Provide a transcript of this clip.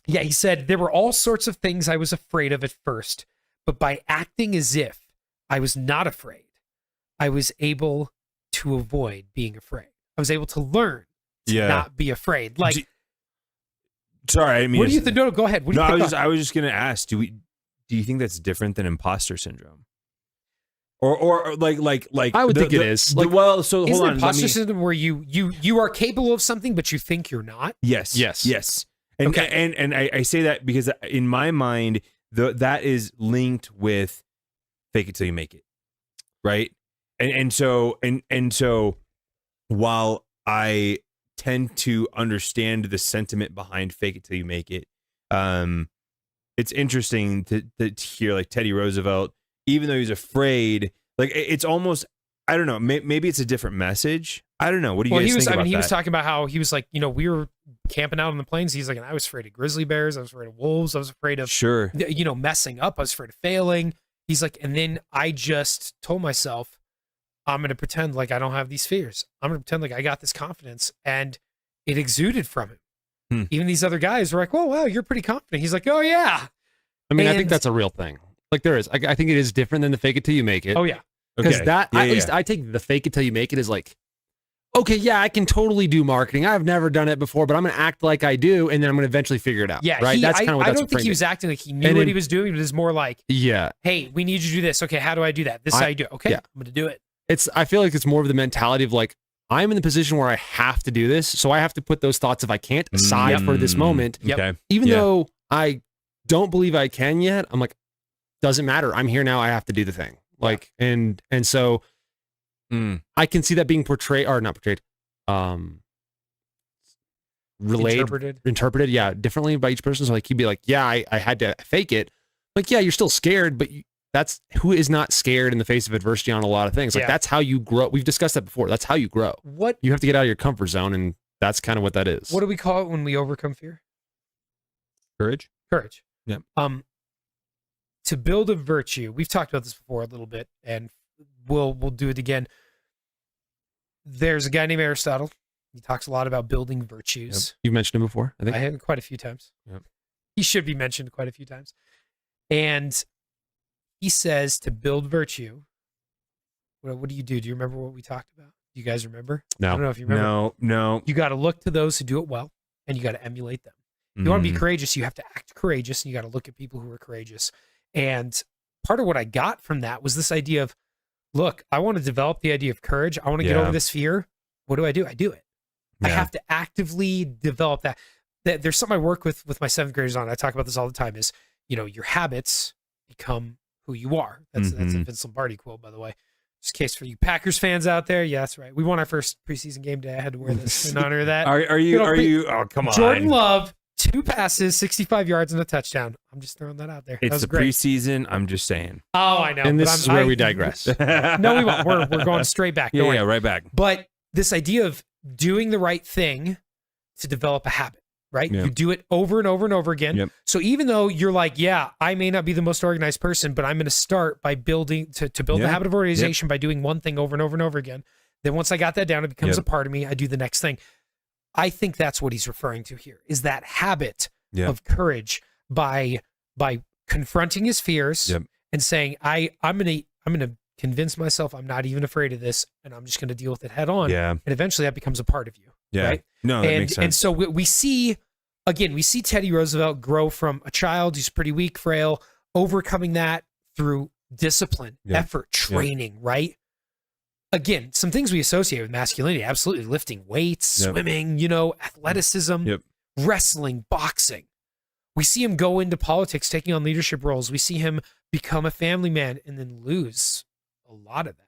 Yeah, he said, there were all sorts of things I was afraid of at first, but by acting as if I was not afraid, I was able to avoid being afraid. I was able to learn to not be afraid. Like, sorry, I mean, what do you think? No, go ahead. What do you think? I was just going to ask, do you think that's different than imposter syndrome? Or like I would think it is. Like, well, so hold on. Imposter syndrome where you are capable of something, but you think you're not? Yes. And, okay. And I say that because in my mind, that is linked with fake it till you make it, right? And so while I tend to understand the sentiment behind fake it till you make it, it's interesting to hear like Teddy Roosevelt, even though he's afraid, like it's almost, I don't know, maybe it's a different message. I don't know. What do you guys think about that? He was talking about how he was like, we were camping out on the plains. He's like, and I was afraid of grizzly bears. I was afraid of wolves. I was afraid of, messing up. I was afraid of failing. He's like, and then I just told myself, I'm going to pretend like I don't have these fears. I'm going to pretend like I got this confidence, and it exuded from him. Even these other guys were like, oh, wow, you're pretty confident. He's like, oh, yeah. I mean, I think that's a real thing. Like there is. I think it is different than the fake it till you make it. Oh, yeah. Because at least I take the fake it till you make it as like, okay, yeah, I can totally do marketing. I've never done it before, but I'm going to act like I do, and then I'm going to eventually figure it out. Yeah, right. That's kind of what I don't think he was acting like he knew what he was doing. It was more like, hey, we need you to do this. Okay, how do I do that? This is how you do it. Okay, I'm going to do it. I feel like it's more of the mentality of like, I'm in the position where I have to do this, so I have to put those thoughts if I can't aside for this moment. Yep. Even though I don't believe I can yet, I'm like, doesn't matter. I'm here now. I have to do the thing. Like, and so I can see that being portrayed or not portrayed, interpreted, differently by each person. So like, he'd be like, yeah, I had to fake it. Like, yeah, you're still scared, but that's who is not scared in the face of adversity on a lot of things. Like that's how you grow. We've discussed that before. That's how you grow. You have to get out of your comfort zone, and that's kind of what that is. What do we call it when we overcome fear? Courage. Yeah. To build a virtue, we've talked about this before a little bit, and we'll do it again. There's a guy named Aristotle. He talks a lot about building virtues. You've mentioned him before, I think. I had quite a few times. He should be mentioned quite a few times. And he says to build virtue, what do you do? Do you remember what we talked about? Do you guys remember? No. I don't know if you remember. No. You got to look to those who do it well, and you got to emulate them. If you want to be courageous, you have to act courageous, and you got to look at people who are courageous. And part of what I got from that was this idea of, look, I want to develop the idea of courage. I want to get over this fear. What do? I do it. I have to actively develop that. There's something I work with my 7th graders on. I talk about this all the time is, your habits become who you are. That's a Vince Lombardi quote, by the way. Just in case for you Packers fans out there. Yeah, that's right. We won our first preseason game day. I had to wear this in honor of that. Are you? Oh, come on. Jordan Love, 2 passes, 65 yards, and a touchdown. I'm just throwing that out there. It's the preseason. I'm just saying. Oh, I know. And this is where we digress. No, we won't. We're going straight back. Yeah, right back. But this idea of doing the right thing to develop a habit, right? You do it over and over and over again. So even though you're like, I may not be the most organized person, but I'm going to start by building to build the habit of organization by doing one thing over and over and over again. Then once I got that down, it becomes a part of me. I do the next thing. I think that's what he's referring to here, is that habit of courage by confronting his fears and saying, I'm gonna convince myself I'm not even afraid of this, and I'm just gonna deal with it head on. And eventually that becomes a part of you. Right? No, that makes sense. And so we see Teddy Roosevelt grow from a child who's pretty weak, frail, overcoming that through discipline, effort, training, right? Again, some things we associate with masculinity, absolutely lifting weights, swimming, athleticism, wrestling, boxing. We see him go into politics, taking on leadership roles. We see him become a family man and then lose a lot of that.